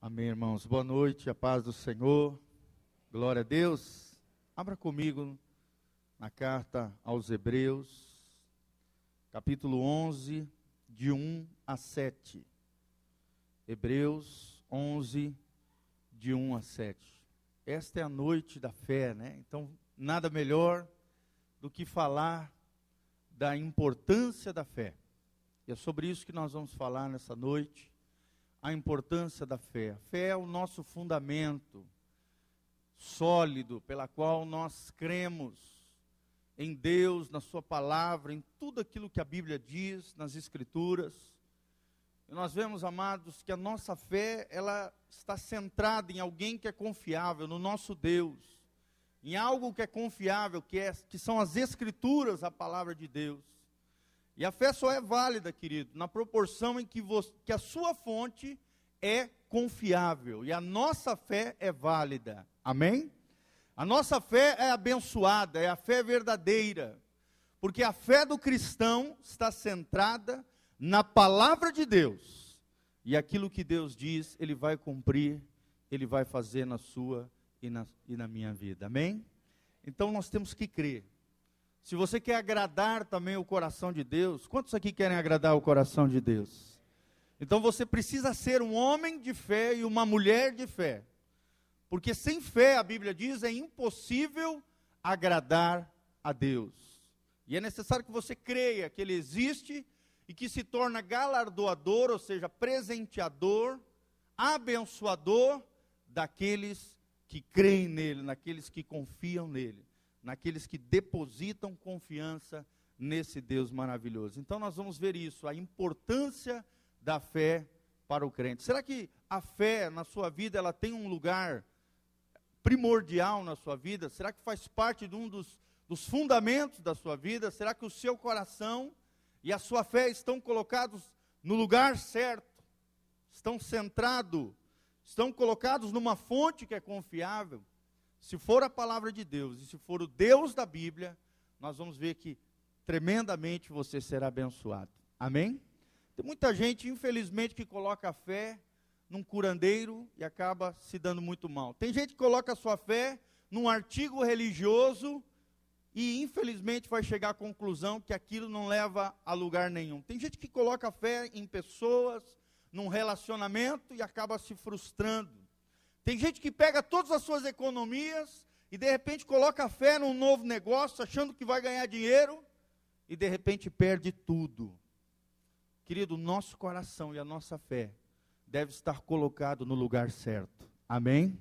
Amém, irmãos. Boa noite, a paz do Senhor. Glória a Deus. Abra comigo na carta aos Hebreus, capítulo 11, de 1 a 7. Hebreus 11, de 1 a 7. Esta é a noite da fé, né? Então, nada melhor do que falar da importância da fé. E é sobre isso que nós vamos falar nessa noite. A importância da fé. A fé é o nosso fundamento sólido, pela qual nós cremos em Deus, na sua palavra, em tudo aquilo que a Bíblia diz, nas Escrituras. E nós vemos, amados, que a nossa fé, ela está centrada em alguém que é confiável, no nosso Deus, em algo que é confiável, que são as Escrituras, a palavra de Deus. E a fé só é válida, querido, na proporção em que a sua fonte é confiável. E a nossa fé é válida. Amém? A nossa fé é abençoada, é a fé verdadeira. Porque a fé do cristão está centrada na palavra de Deus. E aquilo que Deus diz, Ele vai cumprir, Ele vai fazer na sua e na minha vida. Amém? Então nós temos que crer. Se você quer agradar também o coração de Deus, quantos aqui querem agradar o coração de Deus? Então você precisa ser um homem de fé e uma mulher de fé. Porque sem fé, a Bíblia diz, é impossível agradar a Deus. E é necessário que você creia que Ele existe e que se torna galardoador, ou seja, presenteador, abençoador daqueles que creem nele, naqueles que confiam nele, naqueles que depositam confiança nesse Deus maravilhoso. Então nós vamos ver isso, a importância da fé para o crente. Será que a fé na sua vida, ela tem um lugar primordial na sua vida? Será que faz parte de um dos fundamentos da sua vida? Será que o seu coração e a sua fé estão colocados no lugar certo? Estão centrados? Estão colocados numa fonte que é confiável? Se for a palavra de Deus e se for o Deus da Bíblia, nós vamos ver que tremendamente você será abençoado. Amém? Tem muita gente, infelizmente, que coloca a fé num curandeiro e acaba se dando muito mal. Tem gente que coloca a sua fé num artigo religioso e, infelizmente, vai chegar à conclusão que aquilo não leva a lugar nenhum. Tem gente que coloca a fé em pessoas, num relacionamento e acaba se frustrando. Tem gente que pega todas as suas economias e de repente coloca a fé num novo negócio, achando que vai ganhar dinheiro e de repente perde tudo. Querido, o nosso coração e a nossa fé deve estar colocado no lugar certo. Amém?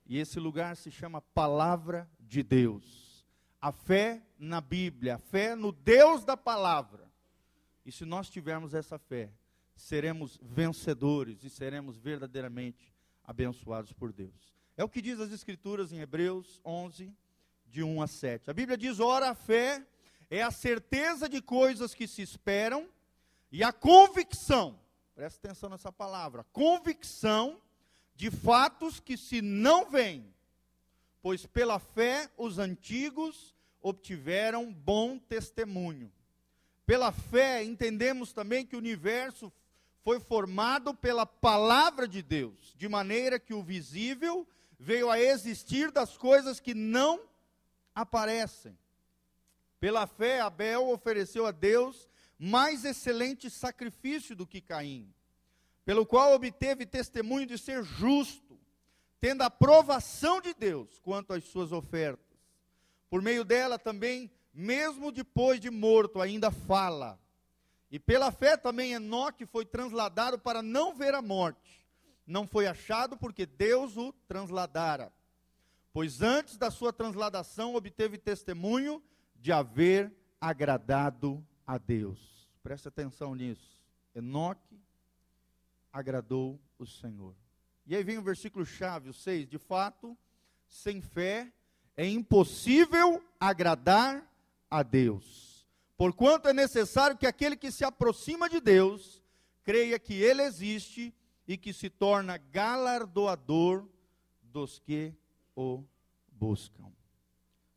E esse lugar se chama Palavra de Deus. A fé na Bíblia, a fé no Deus da palavra. E se nós tivermos essa fé, seremos vencedores e seremos verdadeiramente abençoados por Deus. É o que diz as Escrituras em Hebreus 11, de 1 a 7. A Bíblia diz: ora, a fé é a certeza de coisas que se esperam e a convicção, presta atenção nessa palavra, convicção de fatos que se não veem, pois pela fé os antigos obtiveram bom testemunho. Pela fé entendemos também que o universo foi formado pela palavra de Deus, de maneira que o visível veio a existir das coisas que não aparecem. Pela fé, Abel ofereceu a Deus mais excelente sacrifício do que Caim, pelo qual obteve testemunho de ser justo, tendo a aprovação de Deus quanto às suas ofertas. Por meio dela também, mesmo depois de morto, ainda fala. E pela fé também Enoque foi transladado para não ver a morte. Não foi achado porque Deus o transladara. Pois antes da sua transladação obteve testemunho de haver agradado a Deus. Preste atenção nisso. Enoque agradou o Senhor. E aí vem o versículo chave, o 6. De fato, sem fé é impossível agradar a Deus. Porquanto é necessário que aquele que se aproxima de Deus, creia que Ele existe e que se torna galardoador dos que o buscam.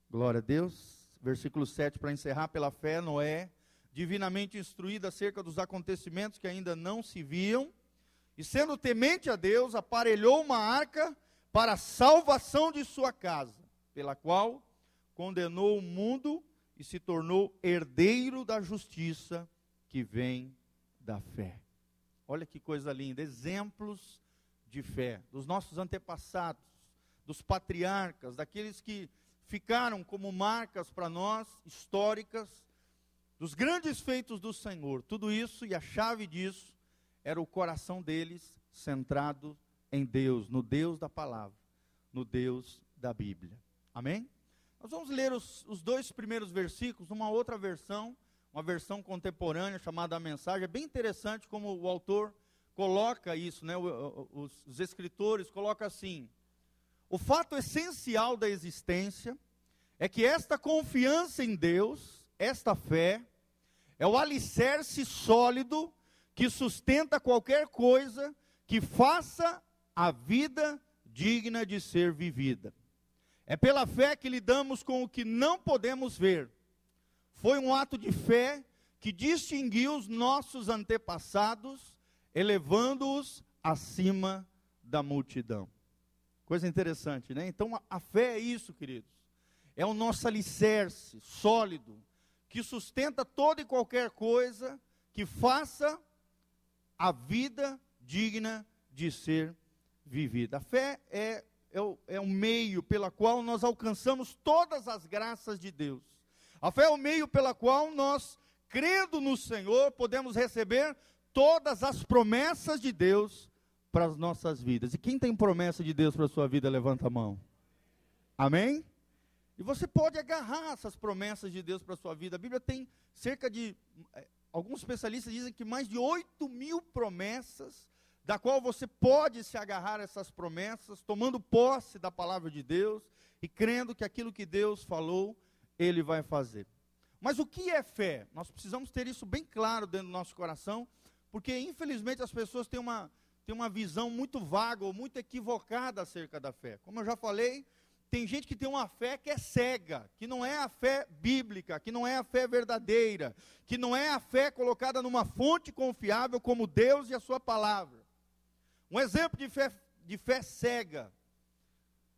Glória a Deus. Versículo 7, para encerrar: pela fé, Noé, divinamente instruído acerca dos acontecimentos que ainda não se viam, e sendo temente a Deus, aparelhou uma arca para a salvação de sua casa, pela qual condenou o mundo e se tornou herdeiro da justiça que vem da fé. Olha que coisa linda, exemplos de fé, dos nossos antepassados, dos patriarcas, daqueles que ficaram como marcas para nós, históricas, dos grandes feitos do Senhor. Tudo isso, e a chave disso, era o coração deles centrado em Deus, no Deus da palavra, no Deus da Bíblia. Amém? Nós vamos ler os 2 primeiros versículos, numa outra versão, uma versão contemporânea chamada A Mensagem. É bem interessante como o autor coloca isso, né? Os escritores colocam assim: o fato essencial da existência é que esta confiança em Deus, esta fé, é o alicerce sólido que sustenta qualquer coisa que faça a vida digna de ser vivida. É pela fé que lidamos com o que não podemos ver. Foi um ato de fé que distinguiu os nossos antepassados, elevando-os acima da multidão. Coisa interessante, né? Então a fé é isso, queridos. É o nosso alicerce sólido, que sustenta toda e qualquer coisa que faça a vida digna de ser vivida. A fé é um meio pela qual nós alcançamos todas as graças de Deus. A fé é o meio pela qual nós, crendo no Senhor, podemos receber todas as promessas de Deus para as nossas vidas. E quem tem promessa de Deus para a sua vida, levanta a mão. Amém? E você pode agarrar essas promessas de Deus para a sua vida. A Bíblia tem cerca de, alguns especialistas dizem que mais de 8.000 promessas, da qual você pode se agarrar a essas promessas, tomando posse da palavra de Deus, e crendo que aquilo que Deus falou, Ele vai fazer. Mas o que é fé? Nós precisamos ter isso bem claro dentro do nosso coração, porque infelizmente as pessoas têm uma visão muito vaga, ou muito equivocada acerca da fé. Como eu já falei, tem gente que tem uma fé que é cega, que não é a fé bíblica, que não é a fé verdadeira, que não é a fé colocada numa fonte confiável como Deus e a sua palavra. Um exemplo de fé cega.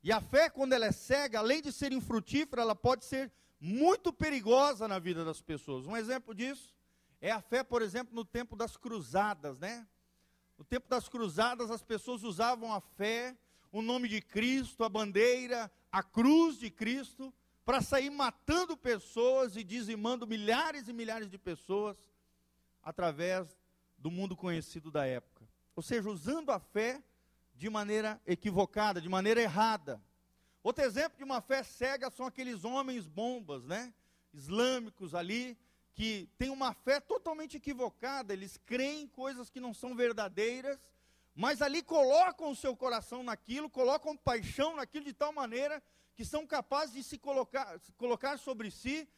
E a fé, quando ela é cega, além de ser infrutífera, ela pode ser muito perigosa na vida das pessoas. Um exemplo disso é a fé, por exemplo, no tempo das cruzadas, né? No tempo das cruzadas, as pessoas usavam a fé, o nome de Cristo, a bandeira, a cruz de Cristo, para sair matando pessoas e dizimando milhares e milhares de pessoas através do mundo conhecido da época. Ou seja, usando a fé de maneira equivocada, de maneira errada. Outro exemplo de uma fé cega são aqueles homens bombas, né? Islâmicos ali, que têm uma fé totalmente equivocada. Eles creem em coisas que não são verdadeiras, mas ali colocam o seu coração naquilo, colocam paixão naquilo de tal maneira que são capazes de se colocar sobre si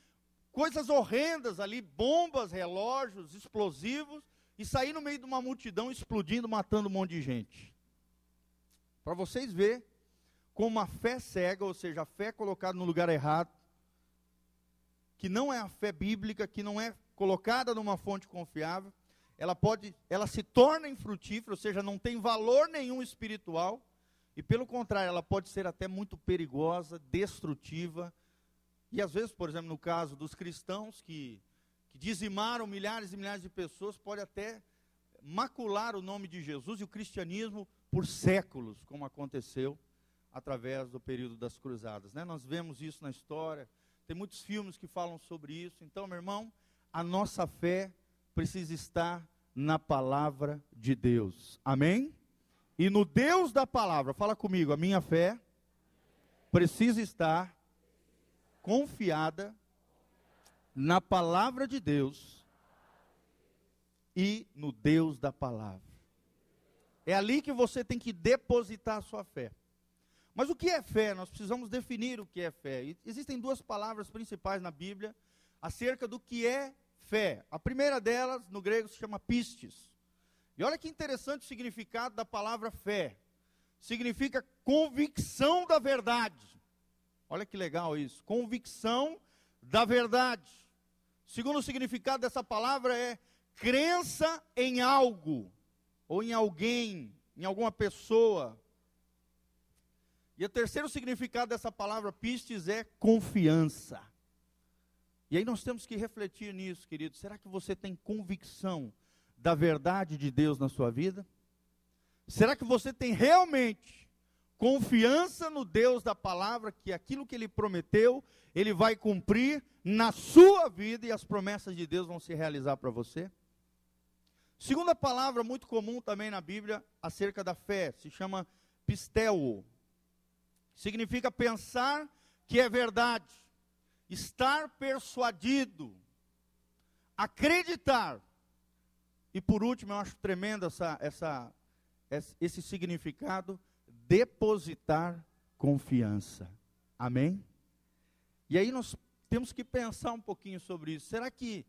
coisas horrendas ali, bombas, relógios, explosivos, e sair no meio de uma multidão explodindo, matando um monte de gente. Para vocês verem como a fé cega, ou seja, a fé colocada no lugar errado, que não é a fé bíblica, que não é colocada numa fonte confiável, ela se torna infrutífera, ou seja, não tem valor nenhum espiritual, e pelo contrário, ela pode ser até muito perigosa, destrutiva, e às vezes, por exemplo, no caso dos cristãos que dizimaram milhares e milhares de pessoas, pode até macular o nome de Jesus e o cristianismo por séculos, como aconteceu através do período das cruzadas, né? Nós vemos isso na história, tem muitos filmes que falam sobre isso. Então, meu irmão, a nossa fé precisa estar na palavra de Deus, amém? E no Deus da palavra, fala comigo, a minha fé precisa estar confiada na palavra de Deus e no Deus da palavra. É ali que você tem que depositar a sua fé. Mas o que é fé? Nós precisamos definir o que é fé. E existem duas palavras principais na Bíblia acerca do que é fé. A primeira delas, no grego, se chama pistis. E olha que interessante o significado da palavra fé. Significa convicção da verdade. Olha que legal isso. Convicção da verdade. Segundo o significado dessa palavra é crença em algo. ou em alguém, em alguma pessoa. E o terceiro significado dessa palavra pistes é confiança. E aí nós temos que refletir nisso, querido. Será que você tem convicção da verdade de Deus na sua vida? Será que você tem realmente confiança no Deus da palavra, que aquilo que Ele prometeu, Ele vai cumprir na sua vida e as promessas de Deus vão se realizar para você? Segunda palavra muito comum também na Bíblia acerca da fé, se chama pisteuo. Significa pensar que é verdade, estar persuadido, acreditar. E por último, eu acho tremendo esse significado, depositar confiança. Amém? E aí nós temos que pensar um pouquinho sobre isso. Será que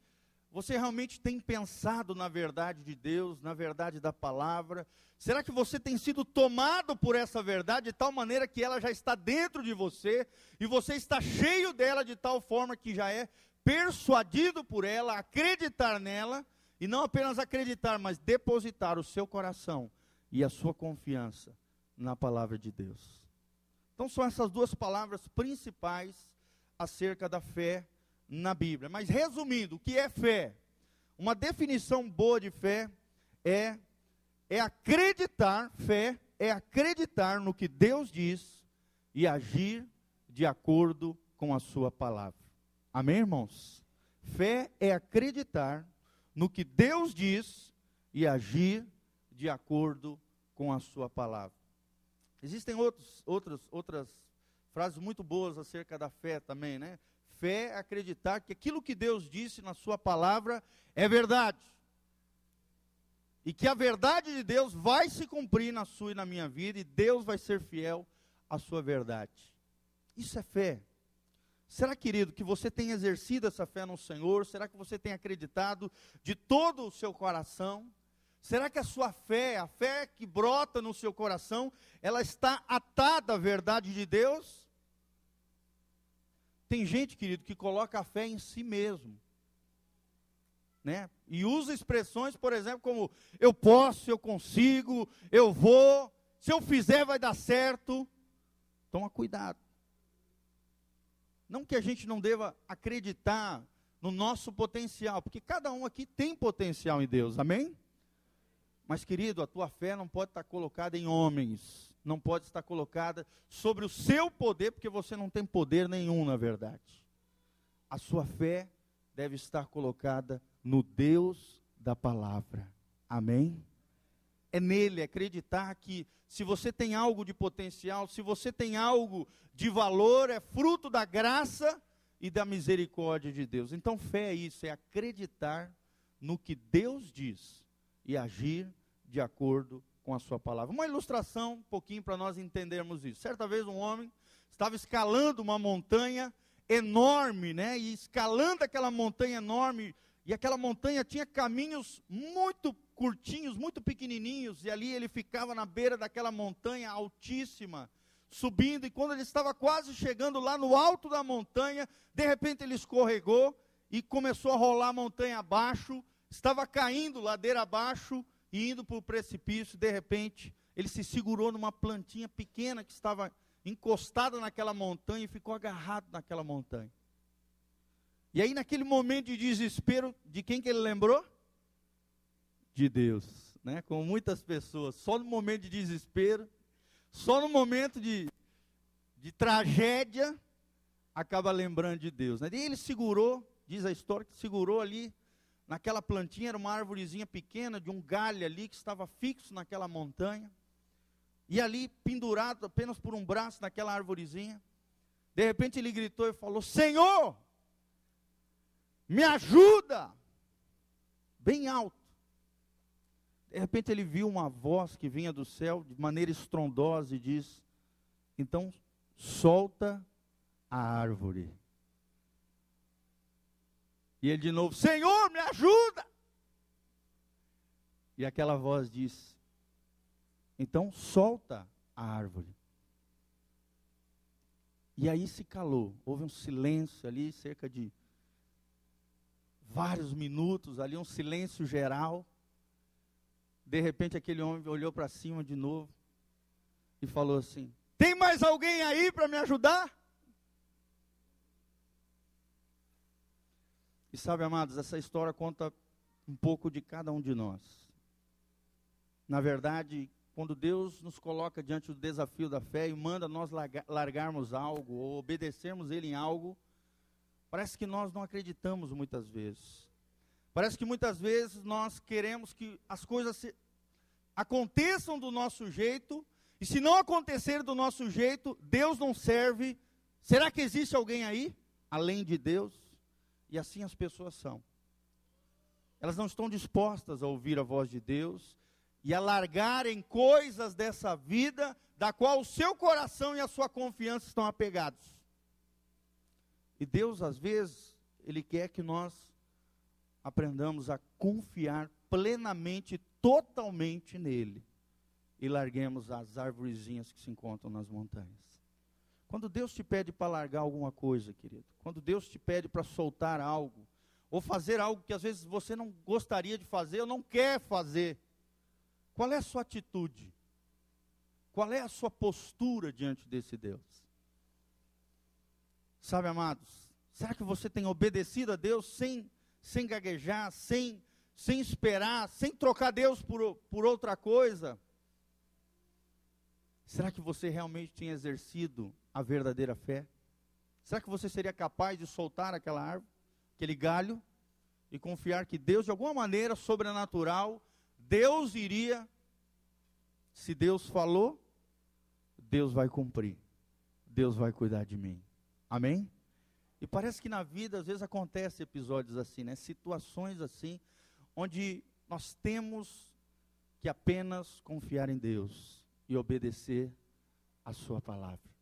você realmente tem pensado na verdade de Deus, na verdade da palavra? Será que você tem sido tomado por essa verdade de tal maneira que ela já está dentro de você e você está cheio dela de tal forma que já é persuadido por ela, acreditar nela, e não apenas acreditar, mas depositar o seu coração e a sua confiança na palavra de Deus? Então são essas duas palavras principais acerca da fé na Bíblia. Mas resumindo, o que é fé? Uma definição boa de fé é acreditar, fé é acreditar no que Deus diz e agir de acordo com a sua palavra. Amém, irmãos? Fé é acreditar no que Deus diz e agir de acordo com a sua palavra. Existem outras frases muito boas acerca da fé também, né? Fé é acreditar que aquilo que Deus disse na sua palavra é verdade. E que a verdade de Deus vai se cumprir na sua e na minha vida, e Deus vai ser fiel à sua verdade. Isso é fé. Será, querido, que você tem exercido essa fé no Senhor? Será que você tem acreditado de todo o seu coração? Será que a sua fé, a fé que brota no seu coração, ela está atada à verdade de Deus? Tem gente, querido, que coloca a fé em si mesmo, né? E usa expressões, por exemplo, como eu posso, eu consigo, eu vou, se eu fizer vai dar certo. Toma cuidado. Não que a gente não deva acreditar no nosso potencial, porque cada um aqui tem potencial em Deus, amém? Mas, querido, a tua fé não pode estar colocada em homens, não pode estar colocada sobre o seu poder, porque você não tem poder nenhum, na verdade. A sua fé deve estar colocada no Deus da palavra, amém? É nele, acreditar que se você tem algo de potencial, se você tem algo de valor, é fruto da graça e da misericórdia de Deus. Então fé é isso, é acreditar no que Deus diz e agir de acordo com a sua palavra. Uma ilustração, um pouquinho para nós entendermos isso. Certa vez um homem estava escalando uma montanha enorme, né? E escalando aquela montanha enorme, e aquela montanha tinha caminhos muito curtinhos, muito pequenininhos, e ali ele ficava na beira daquela montanha altíssima, subindo, e quando ele estava quase chegando lá no alto da montanha, de repente ele escorregou e começou a rolar a montanha abaixo, estava caindo ladeira abaixo e indo para o precipício. De repente ele se segurou numa plantinha pequena que estava encostada naquela montanha e ficou agarrado naquela montanha. E aí naquele momento de desespero, de quem que ele lembrou? De Deus, né? Como muitas pessoas, só no momento de desespero, só no momento de tragédia, acaba lembrando de Deus, né? E ele segurou, diz a história, que segurou ali, naquela plantinha, era uma árvorezinha pequena, de um galho ali, que estava fixo naquela montanha, e ali, pendurado apenas por um braço naquela árvorezinha, de repente ele gritou e falou: Senhor, me ajuda, bem alto. De repente ele viu uma voz que vinha do céu, de maneira estrondosa, e diz: então, solta a árvore. E ele de novo: Senhor, me ajuda. E aquela voz diz: então, solta a árvore. E aí se calou, houve um silêncio ali, cerca de vários minutos ali, um silêncio geral. De repente aquele homem olhou para cima de novo e falou assim: tem mais alguém aí para me ajudar? E sabe, amados, essa história conta um pouco de cada um de nós. Na verdade, quando Deus nos coloca diante do desafio da fé e manda nós largarmos algo ou obedecermos Ele em algo, parece que nós não acreditamos muitas vezes. Parece que muitas vezes nós queremos que as coisas aconteçam do nosso jeito, e se não acontecer do nosso jeito, Deus não serve. Será que existe alguém aí, além de Deus? E assim as pessoas são. Elas não estão dispostas a ouvir a voz de Deus e a largarem coisas dessa vida, da qual o seu coração e a sua confiança estão apegados. E Deus, às vezes, Ele quer que nós aprendamos a confiar plenamente, totalmente nele, e larguemos as arvorezinhas que se encontram nas montanhas. Quando Deus te pede para largar alguma coisa, querido, quando Deus te pede para soltar algo, ou fazer algo que às vezes você não gostaria de fazer, ou não quer fazer, qual é a sua atitude? Qual é a sua postura diante desse Deus? Sabe, amados, será que você tem obedecido a Deus sem gaguejar, sem esperar, sem trocar Deus por outra coisa? Será que você realmente tem exercido a verdadeira fé? Será que você seria capaz de soltar aquela árvore, aquele galho, e confiar que Deus, de alguma maneira sobrenatural, Deus iria, se Deus falou, Deus vai cumprir, Deus vai cuidar de mim, amém? E parece que na vida, às vezes, acontecem episódios assim, né? Situações assim, onde nós temos que apenas confiar em Deus e obedecer a sua palavra.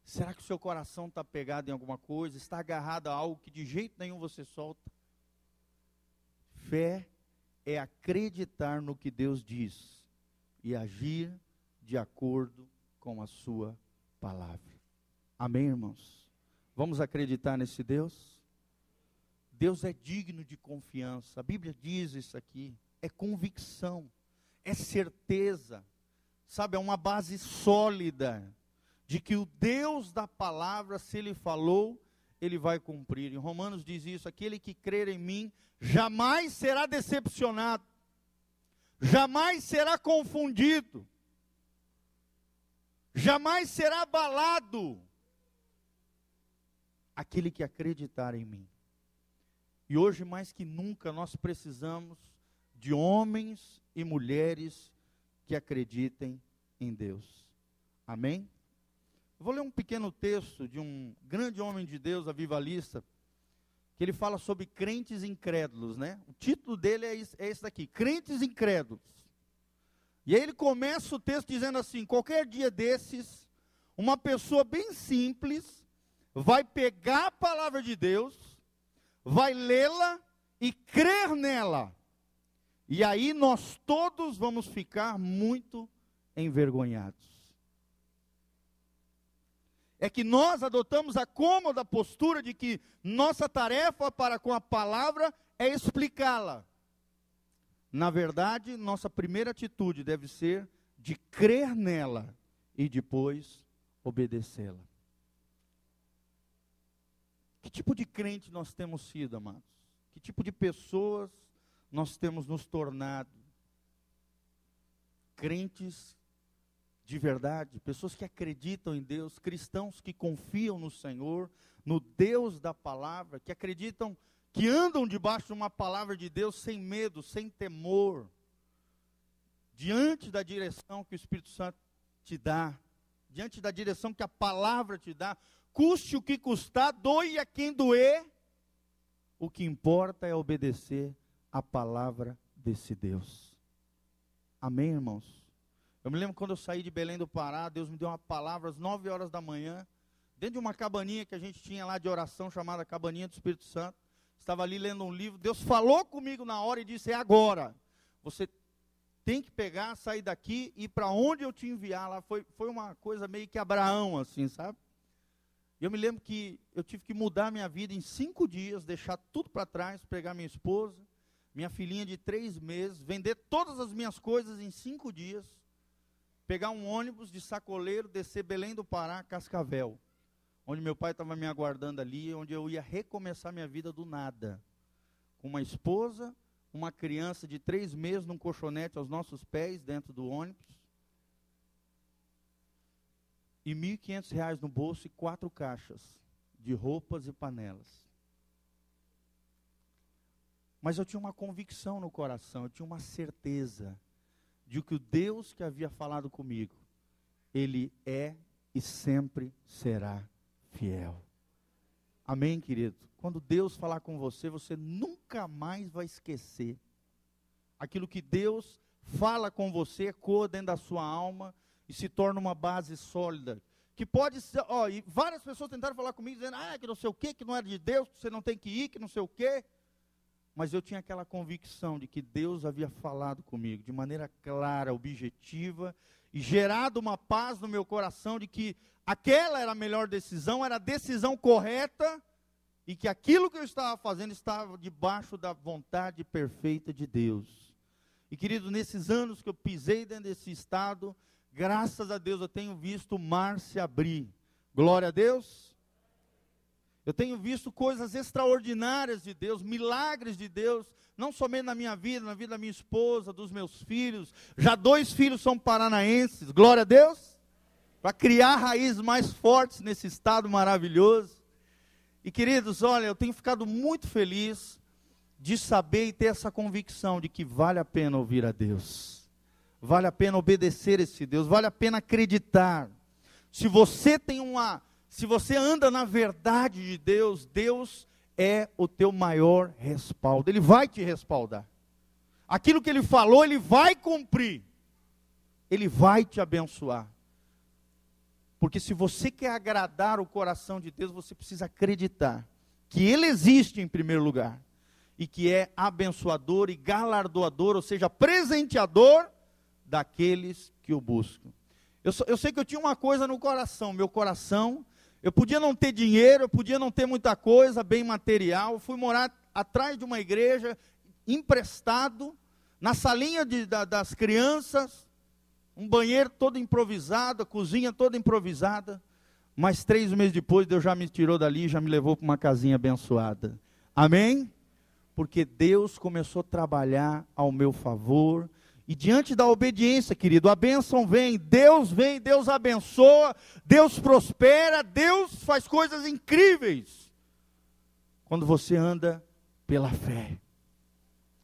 Será que o seu coração está pegado em alguma coisa, está agarrado a algo que de jeito nenhum você solta? Fé é acreditar no que Deus diz e agir de acordo com a sua palavra. Amém, irmãos? Vamos acreditar nesse Deus? Deus é digno de confiança. A Bíblia diz isso aqui. É convicção, é certeza, sabe, é uma base sólida de que o Deus da palavra, se Ele falou, Ele vai cumprir. Em Romanos diz isso: aquele que crer em mim jamais será decepcionado, jamais será confundido, jamais será abalado, aquele que acreditar em mim. E hoje mais que nunca nós precisamos de homens e mulheres que acreditem em Deus. Amém? Eu vou ler um pequeno texto de um grande homem de Deus, avivalista, que ele fala sobre crentes incrédulos, né? O título dele é esse daqui: Crentes Incrédulos. E aí ele começa o texto dizendo assim: qualquer dia desses, uma pessoa bem simples vai pegar a palavra de Deus, vai lê-la e crer nela. E aí nós todos vamos ficar muito envergonhados. É que nós adotamos a cômoda postura de que nossa tarefa para com a palavra é explicá-la. Na verdade, nossa primeira atitude deve ser de crer nela e depois obedecê-la. Que tipo de crente nós temos sido, amados? Que tipo de pessoas nós temos nos tornado? Crentes de verdade, pessoas que acreditam em Deus, cristãos que confiam no Senhor, no Deus da palavra, que acreditam, que andam debaixo de uma palavra de Deus sem medo, sem temor, diante da direção que o Espírito Santo te dá, diante da direção que a palavra te dá, custe o que custar, doe a quem doer, o que importa é obedecer a palavra desse Deus. Amém, irmãos? Eu me lembro quando eu saí de Belém do Pará, Deus me deu uma palavra às 9 horas da manhã, dentro de uma cabaninha que a gente tinha lá de oração, chamada Cabaninha do Espírito Santo. Estava ali lendo um livro, Deus falou comigo na hora e disse: é agora, você tem que pegar, sair daqui e ir para onde eu te enviar. Lá foi uma coisa meio que Abraão, assim, sabe? E eu me lembro que eu tive que mudar minha vida em 5 dias, deixar tudo para trás, pegar minha esposa, minha filhinha de 3 meses, vender todas as minhas coisas em 5 dias, pegar um ônibus de Sacoleiro, descer Belém do Pará, Cascavel, onde meu pai estava me aguardando ali, onde eu ia recomeçar minha vida do nada, com uma esposa, uma criança de 3 meses num colchonete aos nossos pés, dentro do ônibus, e R$ 1.500 no bolso e 4 caixas de roupas e panelas. Mas eu tinha uma convicção no coração, eu tinha uma certeza de que o Deus que havia falado comigo, Ele é e sempre será fiel. Amém, querido? Quando Deus falar com você, você nunca mais vai esquecer. Aquilo que Deus fala com você, ecoa dentro da sua alma e se torna uma base sólida. Que pode ser, e várias pessoas tentaram falar comigo, dizendo, que não sei o quê, que não é de Deus, que você não tem que ir, que não sei o quê. Mas eu tinha aquela convicção de que Deus havia falado comigo de maneira clara, objetiva, e gerado uma paz no meu coração de que aquela era a melhor decisão, era a decisão correta, e que aquilo que eu estava fazendo estava debaixo da vontade perfeita de Deus. E querido, nesses anos que eu pisei dentro desse estado, graças a Deus eu tenho visto o mar se abrir. Glória a Deus. Eu tenho visto coisas extraordinárias de Deus, milagres de Deus, não somente na minha vida, na vida da minha esposa, dos meus filhos. Já 2 filhos são paranaenses, glória a Deus, para criar raízes mais fortes nesse estado maravilhoso. E queridos, olha, eu tenho ficado muito feliz de saber e ter essa convicção de que vale a pena ouvir a Deus. Vale a pena obedecer esse Deus, vale a pena acreditar. Se você anda na verdade de Deus, Deus é o teu maior respaldo. Ele vai te respaldar. Aquilo que Ele falou, Ele vai cumprir. Ele vai te abençoar. Porque se você quer agradar o coração de Deus, você precisa acreditar que Ele existe em primeiro lugar. E que é abençoador e galardoador, ou seja, presenteador daqueles que o buscam. Eu sei que eu tinha uma coisa no coração, meu coração, eu podia não ter dinheiro, eu podia não ter muita coisa, bem material, fui morar atrás de uma igreja, emprestado, na salinha das crianças, um banheiro todo improvisado, a cozinha toda improvisada, mas 3 meses depois Deus já me tirou dali, já me levou para uma casinha abençoada. Amém? Porque Deus começou a trabalhar ao meu favor. E diante da obediência, querido, a bênção vem, Deus abençoa, Deus prospera, Deus faz coisas incríveis. Quando você anda pela fé,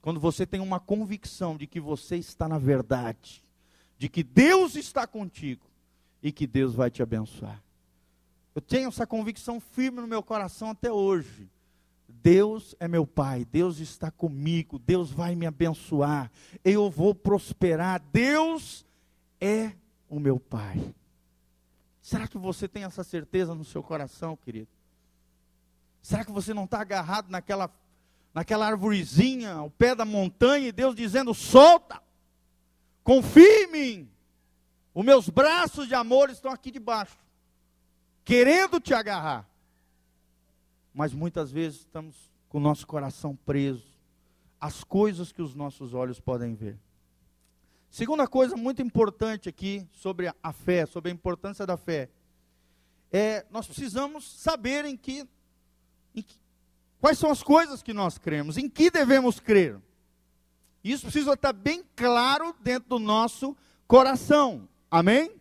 quando você tem uma convicção de que você está na verdade, de que Deus está contigo e que Deus vai te abençoar. Eu tenho essa convicção firme no meu coração até hoje. Deus é meu Pai, Deus está comigo, Deus vai me abençoar, eu vou prosperar, Deus é o meu Pai. Será que você tem essa certeza no seu coração, querido? Será que você não está agarrado naquela arvorezinha, ao pé da montanha, e Deus dizendo, solta, confie em mim, os meus braços de amor estão aqui debaixo, querendo te agarrar. Mas muitas vezes estamos com o nosso coração preso às coisas que os nossos olhos podem ver. Segunda coisa muito importante aqui sobre a fé, sobre a importância da fé, nós precisamos saber quais são as coisas que nós cremos, em que devemos crer. Isso precisa estar bem claro dentro do nosso coração. Amém?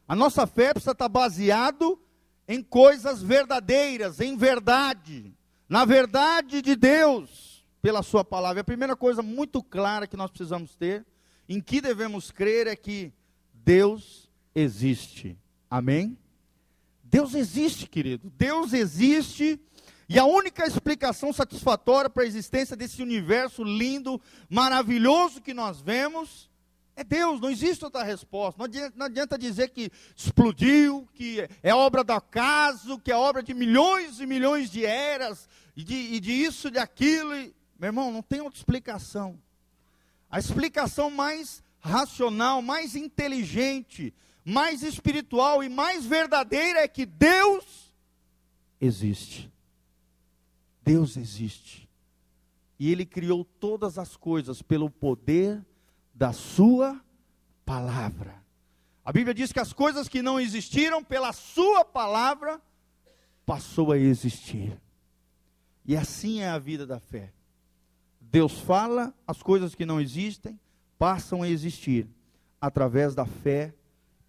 A nossa fé precisa estar baseado em coisas verdadeiras, em verdade, na verdade de Deus, pela sua palavra. A primeira coisa muito clara que nós precisamos ter, em que devemos crer, é que Deus existe. Amém? Deus existe, querido. Deus existe, e a única explicação satisfatória para a existência desse universo lindo, maravilhoso que nós vemos, é Deus, não existe outra resposta. Não adianta dizer que explodiu, que é obra do acaso, que é obra de milhões e milhões de eras, e de isso, de aquilo. Meu irmão, não tem outra explicação. A explicação mais racional, mais inteligente, mais espiritual e mais verdadeira é que Deus existe. Deus existe. E Ele criou todas as coisas pelo poder da sua palavra. A Bíblia diz que as coisas que não existiram, pela sua palavra, passou a existir. E assim é a vida da fé. Deus fala, as coisas que não existem, passam a existir, através da fé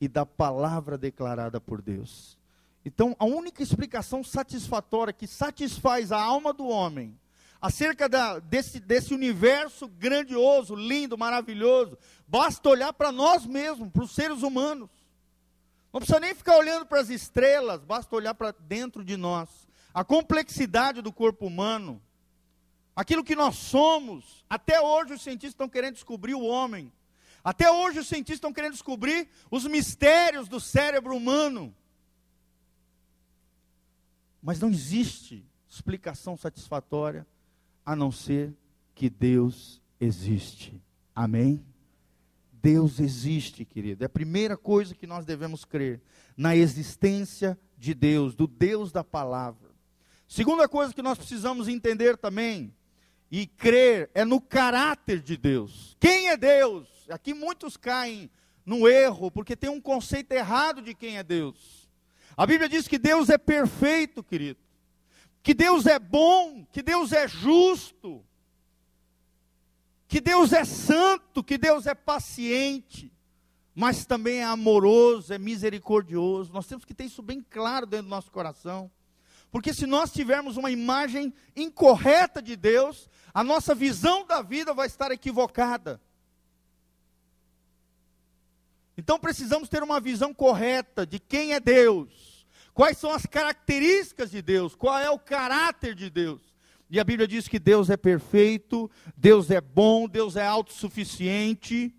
e da palavra declarada por Deus. Então, a única explicação satisfatória que satisfaz a alma do homem, acerca desse universo grandioso, lindo, maravilhoso, basta olhar para nós mesmos, para os seres humanos. Não precisa nem ficar olhando para as estrelas, basta olhar para dentro de nós. A complexidade do corpo humano, aquilo que nós somos. Até hoje os cientistas estão querendo descobrir o homem. Até hoje os cientistas estão querendo descobrir os mistérios do cérebro humano. Mas não existe explicação satisfatória, a não ser que Deus existe. Amém? Deus existe, querido. É a primeira coisa que nós devemos crer, na existência de Deus, do Deus da palavra. Segunda coisa que nós precisamos entender também, e crer, é no caráter de Deus. Quem é Deus? Aqui muitos caem no erro, porque tem um conceito errado de quem é Deus. A Bíblia diz que Deus é perfeito, querido. Que Deus é bom, que Deus é justo, que Deus é santo, que Deus é paciente, mas também é amoroso, é misericordioso. Nós temos que ter isso bem claro dentro do nosso coração, porque se nós tivermos uma imagem incorreta de Deus, a nossa visão da vida vai estar equivocada. Então precisamos ter uma visão correta de quem é Deus, quais são as características de Deus, qual é o caráter de Deus. E a Bíblia diz que Deus é perfeito, Deus é bom, Deus é autossuficiente,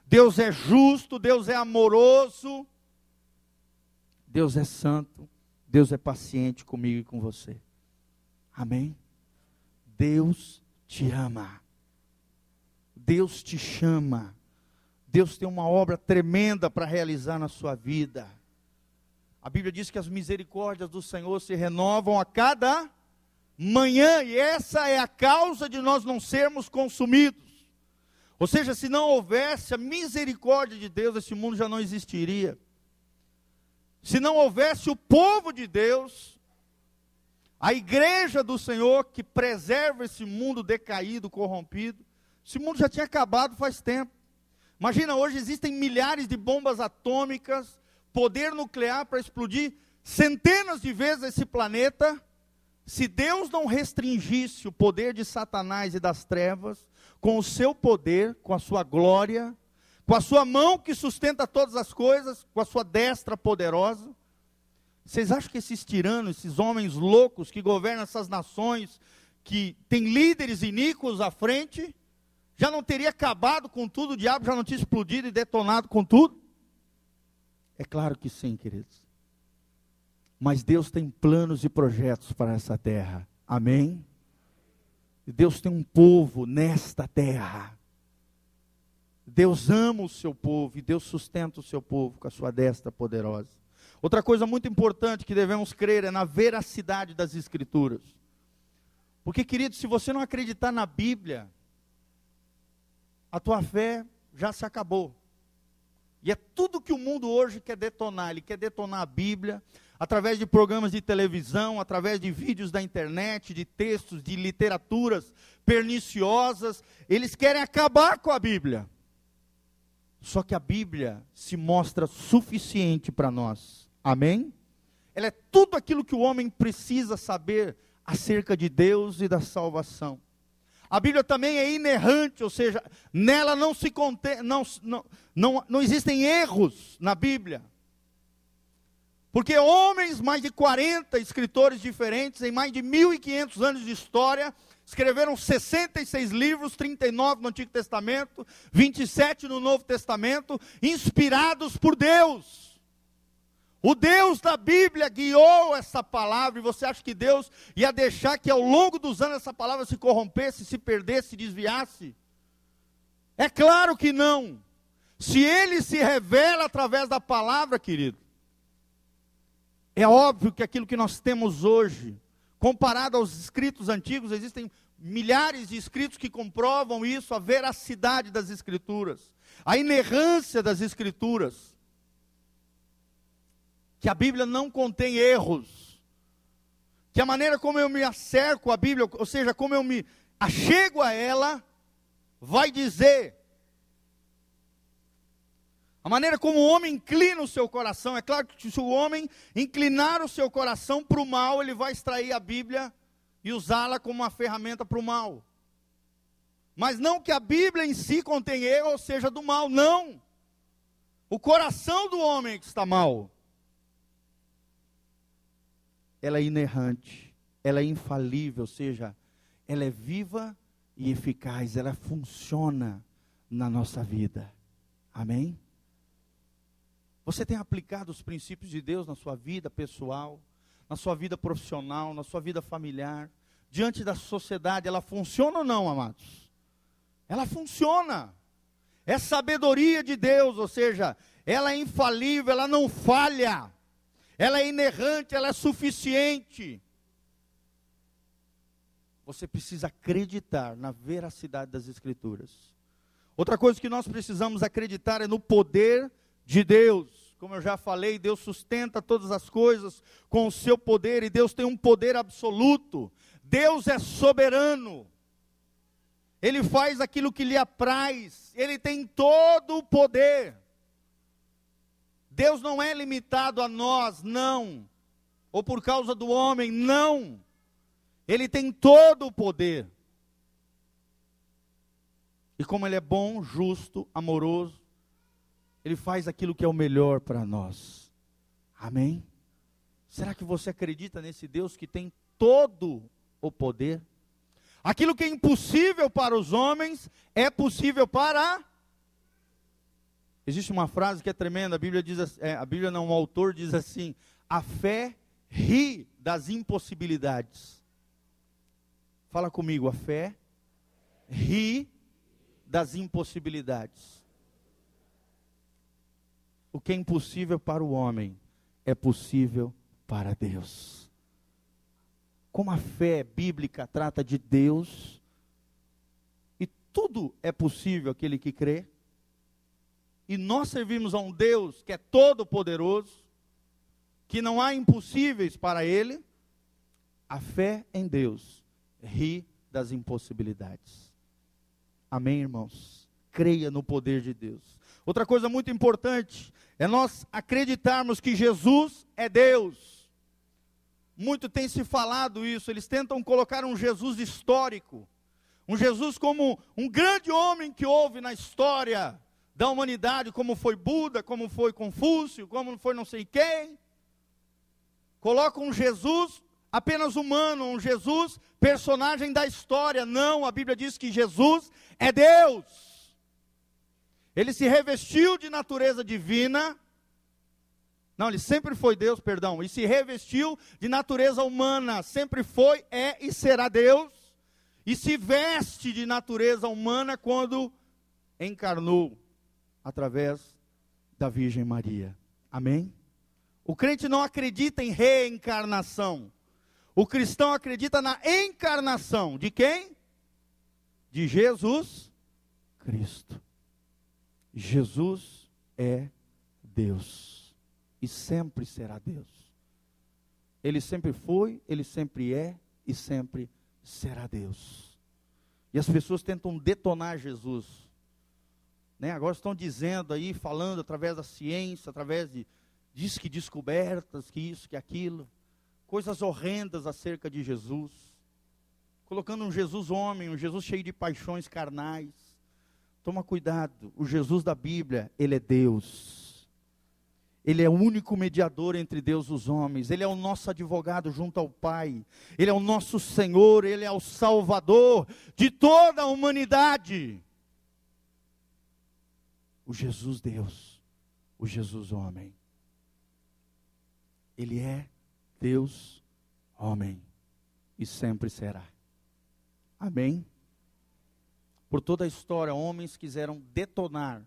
Deus é justo, Deus é amoroso, Deus é santo, Deus é paciente comigo e com você. Amém? Deus te ama, Deus te chama, Deus tem uma obra tremenda para realizar na sua vida. A Bíblia diz que as misericórdias do Senhor se renovam a cada manhã, e essa é a causa de nós não sermos consumidos. Ou seja, se não houvesse a misericórdia de Deus, esse mundo já não existiria. Se não houvesse o povo de Deus, a igreja do Senhor que preserva esse mundo decaído, corrompido, esse mundo já tinha acabado faz tempo. Imagina, hoje existem milhares de bombas atômicas, poder nuclear para explodir centenas de vezes esse planeta. Se Deus não restringisse o poder de Satanás e das trevas, com o seu poder, com a sua glória, com a sua mão que sustenta todas as coisas, com a sua destra poderosa, vocês acham que esses tiranos, esses homens loucos que governam essas nações, que têm líderes iníquos à frente, já não teria acabado com tudo, o diabo já não tinha explodido e detonado com tudo? É claro que sim, queridos. Mas Deus tem planos e projetos para essa terra. Amém? E Deus tem um povo nesta terra. Deus ama o seu povo e Deus sustenta o seu povo com a sua destra poderosa. Outra coisa muito importante que devemos crer é na veracidade das Escrituras. Porque, querido, se você não acreditar na Bíblia, a tua fé já se acabou. E é tudo que o mundo hoje quer detonar. Ele quer detonar a Bíblia, através de programas de televisão, através de vídeos da internet, de textos, de literaturas perniciosas. Eles querem acabar com a Bíblia. Só que a Bíblia se mostra suficiente para nós. Amém? Ela é tudo aquilo que o homem precisa saber acerca de Deus e da salvação. A Bíblia também é inerrante, ou seja, nela não se contém, não existem erros na Bíblia. Porque homens, mais de 40 escritores diferentes, em mais de 1.500 anos de história, escreveram 66 livros, 39 no Antigo Testamento, 27 no Novo Testamento, inspirados por Deus. O Deus da Bíblia guiou essa palavra, e você acha que Deus ia deixar que ao longo dos anos essa palavra se corrompesse, se perdesse, se desviasse? É claro que não. Se Ele se revela através da palavra, querido, é óbvio que aquilo que nós temos hoje, comparado aos escritos antigos, existem milhares de escritos que comprovam isso, a veracidade das Escrituras, a inerrância das Escrituras, que a Bíblia não contém erros, que a maneira como eu me acerco à Bíblia, ou seja, como eu me achego a ela, vai dizer. A maneira como o homem inclina o seu coração, é claro que se o homem inclinar o seu coração para o mal, ele vai extrair a Bíblia e usá-la como uma ferramenta para o mal. Mas não que a Bíblia em si contém erro, ou seja, do mal, não. O coração do homem é que está mal. Ela é inerrante, ela é infalível, ou seja, ela é viva e eficaz, ela funciona na nossa vida. Amém? Você tem aplicado os princípios de Deus na sua vida pessoal, na sua vida profissional, na sua vida familiar, diante da sociedade, ela funciona ou não, amados? Ela funciona. É sabedoria de Deus, ou seja, ela é infalível, ela não falha, ela é inerrante, ela é suficiente. Você precisa acreditar na veracidade das Escrituras. Outra coisa que nós precisamos acreditar é no poder de Deus. Como eu já falei, Deus sustenta todas as coisas com o seu poder, e Deus tem um poder absoluto. Deus é soberano. Ele faz aquilo que lhe apraz. Ele tem todo o poder. Deus não é limitado a nós, não. Ou por causa do homem, não. Ele tem todo o poder. E como Ele é bom, justo, amoroso, Ele faz aquilo que é o melhor para nós. Amém? Será que você acredita nesse Deus que tem todo o poder? Aquilo que é impossível para os homens, é possível para... Existe uma frase que é tremenda, a Bíblia diz, a Bíblia não, o autor diz assim: a fé ri das impossibilidades. Fala comigo, a fé ri das impossibilidades. O que é impossível para o homem, é possível para Deus. Como a fé bíblica trata de Deus, e tudo é possível àquele que crê, e nós servimos a um Deus que é todo poderoso, que não há impossíveis para Ele, a fé em Deus ri das impossibilidades. Amém, irmãos? Creia no poder de Deus. Outra coisa muito importante é nós acreditarmos que Jesus é Deus. Muito tem se falado isso, eles tentam colocar um Jesus histórico, um Jesus como um grande homem que houve na história da humanidade, como foi Buda, como foi Confúcio, como foi não sei quem. Colocam um Jesus apenas humano, um Jesus personagem da história. Não, a Bíblia diz que Jesus é Deus. Ele se revestiu de natureza divina. Não, ele sempre foi Deus, perdão. E se revestiu de natureza humana. Sempre foi, é e será Deus. E se veste de natureza humana quando encarnou através da Virgem Maria. Amém? O crente não acredita em reencarnação. O cristão acredita na encarnação. De quem? De Jesus Cristo. Jesus é Deus. E sempre será Deus. Ele sempre foi, Ele sempre é e sempre será Deus. E as pessoas tentam detonar Jesus. Agora estão dizendo aí, falando através da ciência, através de descobertas, que isso, que aquilo. Coisas horrendas acerca de Jesus. Colocando um Jesus homem, um Jesus cheio de paixões carnais. Toma cuidado, o Jesus da Bíblia, Ele é Deus. Ele é o único mediador entre Deus e os homens. Ele é o nosso advogado junto ao Pai. Ele é o nosso Senhor, Ele é o Salvador de toda a humanidade. O Jesus Deus, o Jesus homem. Ele é Deus, homem, e sempre será. Amém? Por toda a história, homens quiseram detonar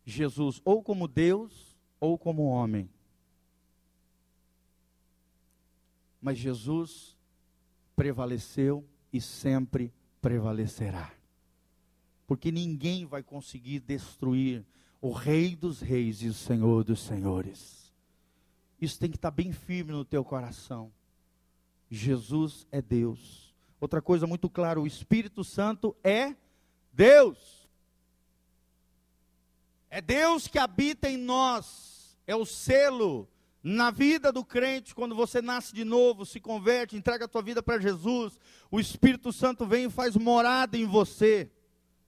Jesus, ou como Deus, ou como homem. Mas Jesus prevaleceu e sempre prevalecerá. Porque ninguém vai conseguir destruir o Rei dos Reis e o Senhor dos Senhores. Isso tem que estar bem firme no teu coração. Jesus é Deus. Outra coisa muito clara, o Espírito Santo é Deus. É Deus que habita em nós. É o selo na vida do crente, quando você nasce de novo, se converte, entrega a tua vida para Jesus. O Espírito Santo vem e faz morada em você.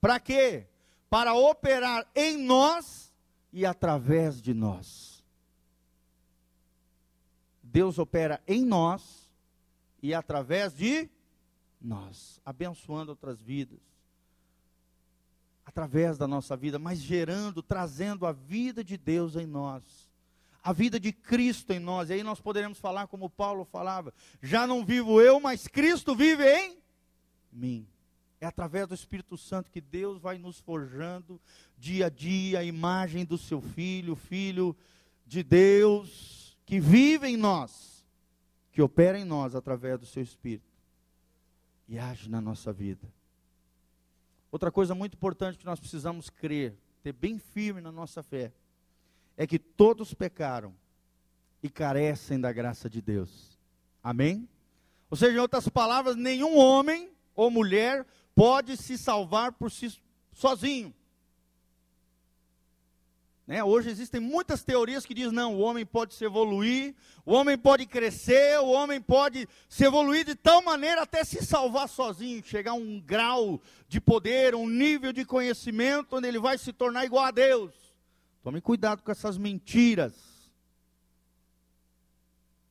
Para quê? Para operar em nós e através de nós. Deus opera em nós e através de nós, abençoando outras vidas, através da nossa vida, mas gerando, trazendo a vida de Deus em nós, a vida de Cristo em nós. E aí nós poderemos falar como Paulo falava: já não vivo eu, mas Cristo vive em mim. É através do Espírito Santo que Deus vai nos forjando dia a dia a imagem do seu Filho, o Filho de Deus, que vive em nós, que opera em nós através do seu Espírito e age na nossa vida. Outra coisa muito importante que nós precisamos crer, ter bem firme na nossa fé, é que todos pecaram e carecem da graça de Deus. Amém? Ou seja, em outras palavras, nenhum homem ou mulher pode se salvar por si sozinho. Hoje existem muitas teorias que dizem: não, o homem pode se evoluir, o homem pode crescer, o homem pode se evoluir de tal maneira até se salvar sozinho, chegar a um grau de poder, um nível de conhecimento, onde ele vai se tornar igual a Deus. Tome cuidado com essas mentiras.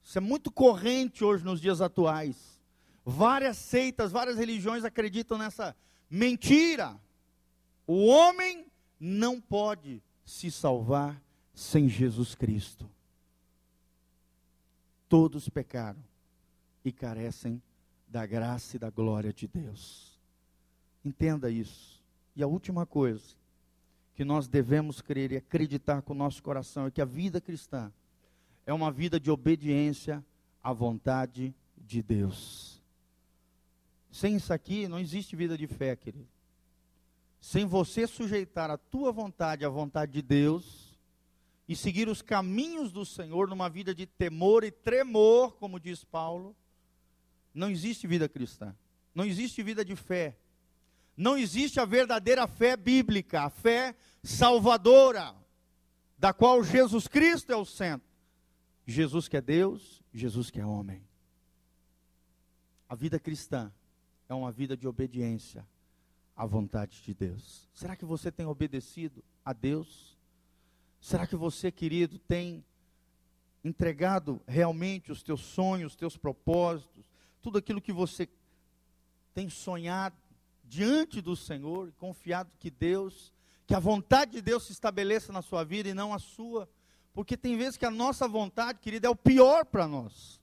Isso é muito corrente hoje nos dias atuais. Várias seitas, várias religiões acreditam nessa mentira. O homem não pode se salvar sem Jesus Cristo. Todos pecaram e carecem da graça e da glória de Deus. Entenda isso. E a última coisa que nós devemos crer e acreditar com o nosso coração é que a vida cristã é uma vida de obediência à vontade de Deus. Sem isso aqui, não existe vida de fé, querido. Sem você sujeitar a tua vontade à vontade de Deus, e seguir os caminhos do Senhor, numa vida de temor e tremor, como diz Paulo, não existe vida cristã. Não existe vida de fé. Não existe a verdadeira fé bíblica, a fé salvadora, da qual Jesus Cristo é o centro. Jesus que é Deus, Jesus que é homem. A vida cristã é uma vida de obediência à vontade de Deus. Será que você tem obedecido a Deus? Será que você, querido, tem entregado realmente os teus sonhos, os teus propósitos, tudo aquilo que você tem sonhado diante do Senhor, confiado que Deus, que a vontade de Deus se estabeleça na sua vida e não a sua? Porque tem vezes que a nossa vontade, querido, é o pior para nós.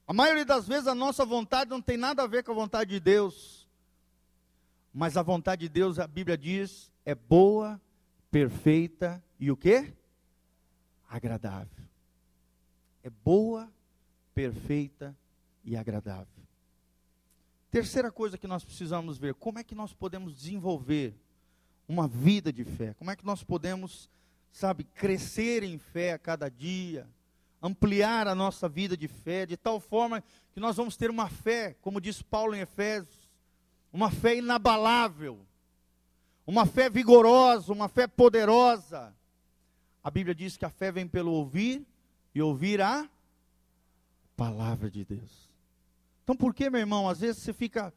A maioria das vezes a nossa vontade não tem nada a ver com a vontade de Deus. Mas a vontade de Deus, a Bíblia diz, é boa, perfeita e o quê? Agradável. É boa, perfeita e agradável. Terceira coisa que nós precisamos ver: como é que nós podemos desenvolver uma vida de fé? Como é que nós podemos, crescer em fé a cada dia? Ampliar a nossa vida de fé, de tal forma que nós vamos ter uma fé, como diz Paulo em Efésios, uma fé inabalável, uma fé vigorosa, uma fé poderosa. A Bíblia diz que a fé vem pelo ouvir, e ouvir a palavra de Deus. Então por que, meu irmão, às vezes você fica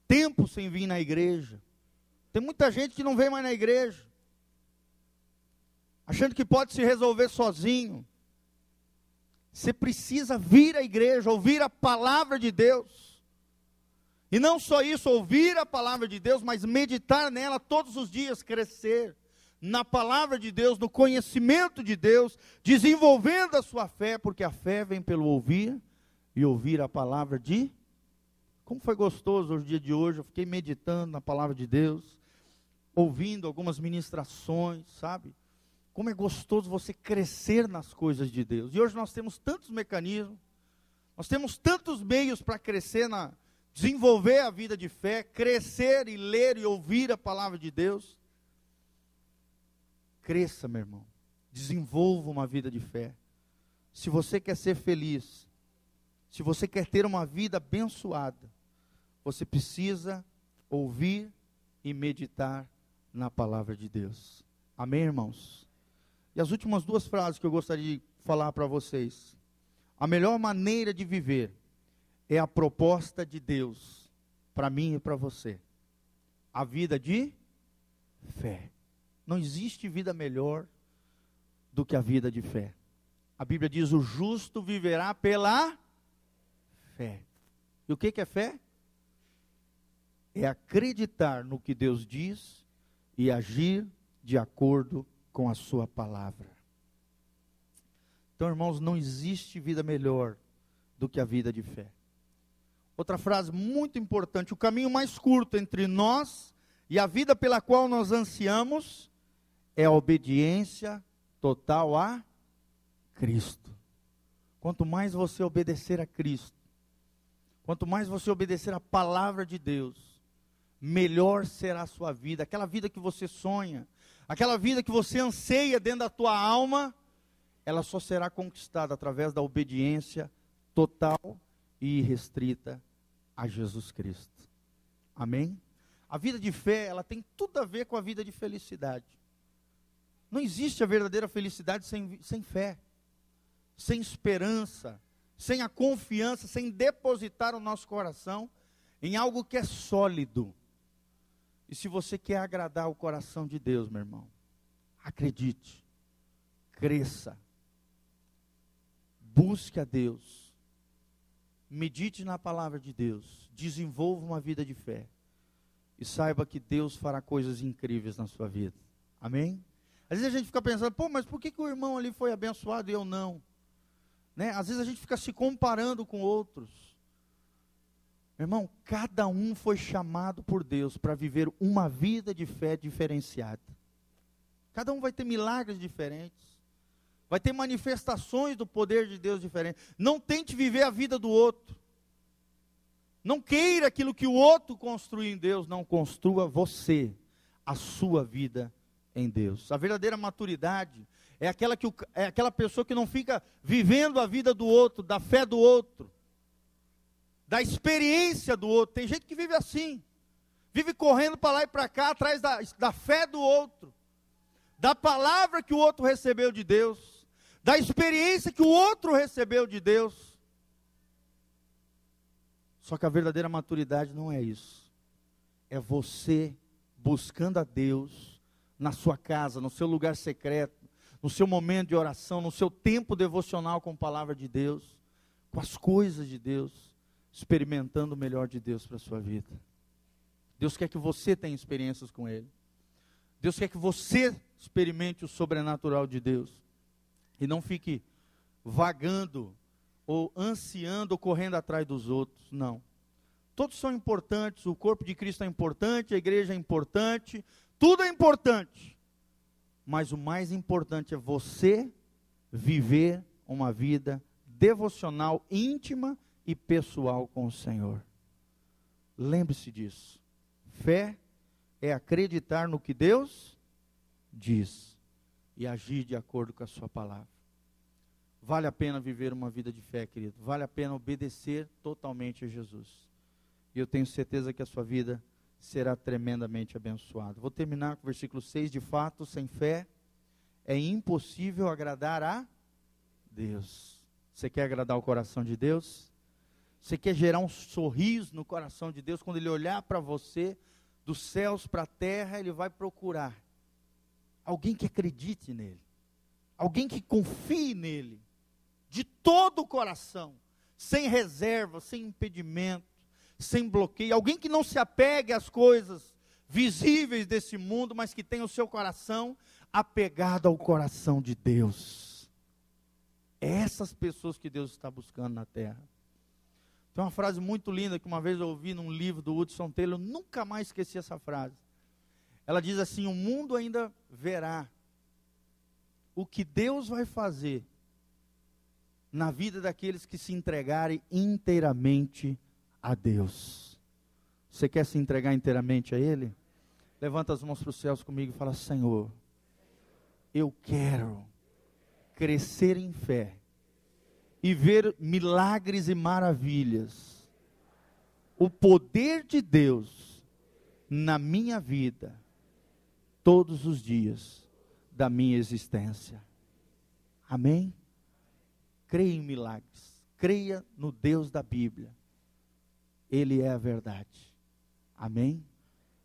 tempo sem vir na igreja? Tem muita gente que não vem mais na igreja, achando que pode se resolver sozinho. Você precisa vir à igreja, ouvir a palavra de Deus. E não só isso, ouvir a palavra de Deus, mas meditar nela todos os dias, crescer na palavra de Deus, no conhecimento de Deus, desenvolvendo a sua fé, porque a fé vem pelo ouvir, e ouvir a palavra de... Como foi gostoso o dia de hoje, eu fiquei meditando na palavra de Deus, ouvindo algumas ministrações, Como é gostoso você crescer nas coisas de Deus. E hoje nós temos tantos mecanismos, nós temos tantos meios para crescer desenvolver a vida de fé, crescer e ler e ouvir a palavra de Deus. Cresça, meu irmão. Desenvolva uma vida de fé. Se você quer ser feliz, se você quer ter uma vida abençoada, você precisa ouvir e meditar na palavra de Deus. Amém, irmãos? E as últimas duas frases que eu gostaria de falar para vocês. A melhor maneira de viver é a proposta de Deus para mim e para você. A vida de fé. Não existe vida melhor do que a vida de fé. A Bíblia diz: o justo viverá pela fé. E o que é fé? É acreditar no que Deus diz e agir de acordo com a sua palavra. Então, irmãos, não existe vida melhor do que a vida de fé. Outra frase muito importante: o caminho mais curto entre nós e a vida pela qual nós ansiamos é a obediência total a Cristo. Quanto mais você obedecer a Cristo, quanto mais você obedecer a palavra de Deus, melhor será a sua vida. Aquela vida que você sonha, aquela vida que você anseia dentro da tua alma, ela só será conquistada através da obediência total e irrestrita a Jesus Cristo. Amém? A vida de fé, ela tem tudo a ver com a vida de felicidade. Não existe a verdadeira felicidade sem fé, sem esperança, sem a confiança, sem depositar o nosso coração em algo que é sólido. E se você quer agradar o coração de Deus, meu irmão, acredite, cresça, busque a Deus, medite na palavra de Deus, desenvolva uma vida de fé, e saiba que Deus fará coisas incríveis na sua vida. Amém? Às vezes a gente fica pensando: pô, mas por que o irmão ali foi abençoado e eu não? Né? Às vezes a gente fica se comparando com outros. Meu irmão, cada um foi chamado por Deus para viver uma vida de fé diferenciada. Cada um vai ter milagres diferentes, vai ter manifestações do poder de Deus diferentes. Não tente viver a vida do outro. Não queira aquilo que o outro construiu em Deus. Não, construa você, a sua vida em Deus. A verdadeira maturidade é aquela pessoa que não fica vivendo a vida do outro, da fé do outro, da experiência do outro. Tem gente que vive assim, vive correndo para lá e para cá, atrás da fé do outro, da palavra que o outro recebeu de Deus, da experiência que o outro recebeu de Deus. Só que a verdadeira maturidade não é isso. É você buscando a Deus na sua casa, no seu lugar secreto, no seu momento de oração, no seu tempo devocional com a palavra de Deus, com as coisas de Deus, experimentando o melhor de Deus para a sua vida. Deus quer que você tenha experiências com Ele. Deus quer que você experimente o sobrenatural de Deus. E não fique vagando, ou ansiando, ou correndo atrás dos outros. Não. Todos são importantes, o corpo de Cristo é importante, a igreja é importante, tudo é importante. Mas o mais importante é você viver uma vida devocional, íntima e pessoal com o Senhor. Lembre-se disso. Fé é acreditar no que Deus diz e agir de acordo com a sua palavra. Vale a pena viver uma vida de fé, querido. Vale a pena obedecer totalmente a Jesus. E eu tenho certeza que a sua vida será tremendamente abençoada. Vou terminar com o versículo 6. De fato, sem fé é impossível agradar a Deus. Você quer agradar o coração de Deus? Você quer gerar um sorriso no coração de Deus? Quando Ele olhar para você, dos céus para a terra, Ele vai procurar alguém que acredite nele, alguém que confie nele, de todo o coração, sem reserva, sem impedimento, sem bloqueio, alguém que não se apegue às coisas visíveis desse mundo, mas que tenha o seu coração apegado ao coração de Deus. É essas pessoas que Deus está buscando na terra. Tem uma frase muito linda que uma vez eu ouvi num livro do Hudson Taylor, eu nunca mais esqueci essa frase. Ela diz assim: o mundo ainda verá o que Deus vai fazer na vida daqueles que se entregarem inteiramente a Deus. Você quer se entregar inteiramente a Ele? Levanta as mãos para os céus comigo e fala: Senhor, eu quero crescer em fé e ver milagres e maravilhas, o poder de Deus na minha vida, todos os dias da minha existência. Amém? Creia em milagres, creia no Deus da Bíblia. Ele é a verdade. Amém?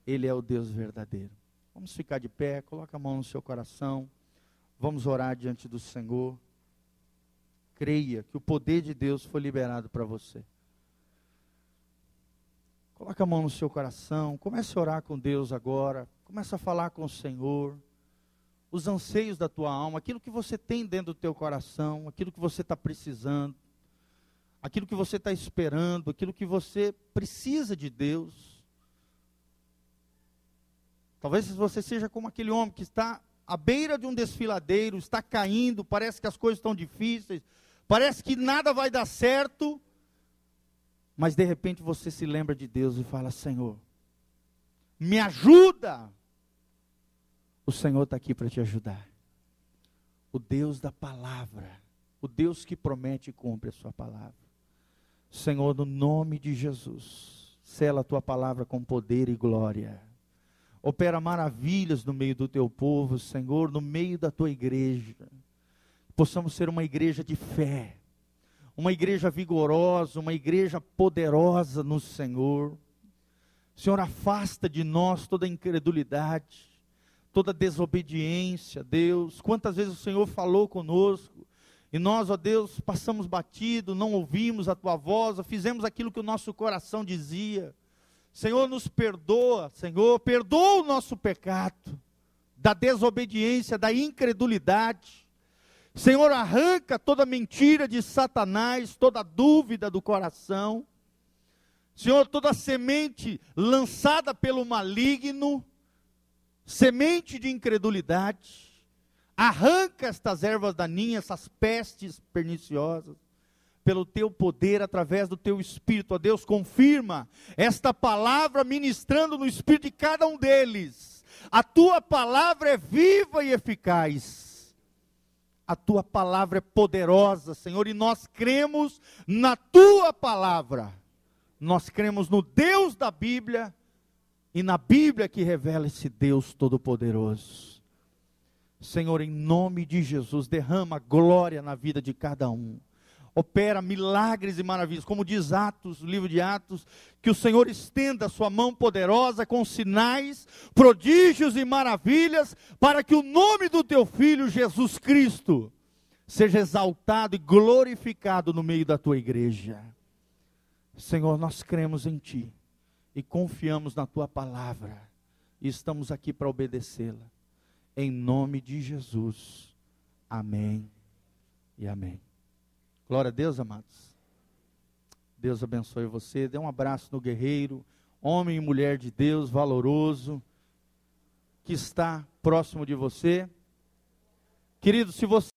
Ele é o Deus verdadeiro. Vamos ficar de pé, coloca a mão no seu coração, vamos orar diante do Senhor. Creia que o poder de Deus foi liberado para você. Coloca a mão no seu coração, comece a orar com Deus agora, comece a falar com o Senhor, os anseios da tua alma, aquilo que você tem dentro do teu coração, aquilo que você está precisando, aquilo que você está esperando, aquilo que você precisa de Deus. Talvez você seja como aquele homem que está à beira de um desfiladeiro, está caindo, parece que as coisas estão difíceis, parece que nada vai dar certo, mas de repente você se lembra de Deus e fala: Senhor, me ajuda. O Senhor está aqui para te ajudar. O Deus da palavra, o Deus que promete e cumpre a sua palavra. Senhor, no nome de Jesus, sela a tua palavra com poder e glória. Opera maravilhas no meio do teu povo, Senhor, no meio da tua igreja. Possamos ser uma igreja de fé, uma igreja vigorosa, uma igreja poderosa no Senhor. Senhor, afasta de nós toda incredulidade, toda desobediência, Deus. Quantas vezes o Senhor falou conosco, e nós, ó Deus, passamos batido, não ouvimos a tua voz, fizemos aquilo que o nosso coração dizia. Senhor, nos perdoa, Senhor, perdoa o nosso pecado, da desobediência, da incredulidade. Senhor, arranca toda mentira de Satanás, toda dúvida do coração. Senhor, toda semente lançada pelo maligno, semente de incredulidade, arranca estas ervas daninhas, essas pestes perniciosas, pelo teu poder, através do teu Espírito. Ó Deus, confirma esta palavra ministrando no Espírito de cada um deles. A tua palavra é viva e eficaz. A tua palavra é poderosa, Senhor, e nós cremos na tua palavra. Nós cremos no Deus da Bíblia e na Bíblia que revela esse Deus todo-poderoso. Senhor, em nome de Jesus, derrama glória na vida de cada um. Opera milagres e maravilhas, como diz Atos, o livro de Atos, que o Senhor estenda a sua mão poderosa com sinais, prodígios e maravilhas, para que o nome do teu Filho Jesus Cristo seja exaltado e glorificado no meio da tua igreja. Senhor, nós cremos em ti e confiamos na tua palavra e estamos aqui para obedecê-la. Em nome de Jesus. Amém e amém. Glória a Deus, amados. Deus abençoe você. Dê um abraço no guerreiro, homem e mulher de Deus, valoroso, que está próximo de você. Querido, se você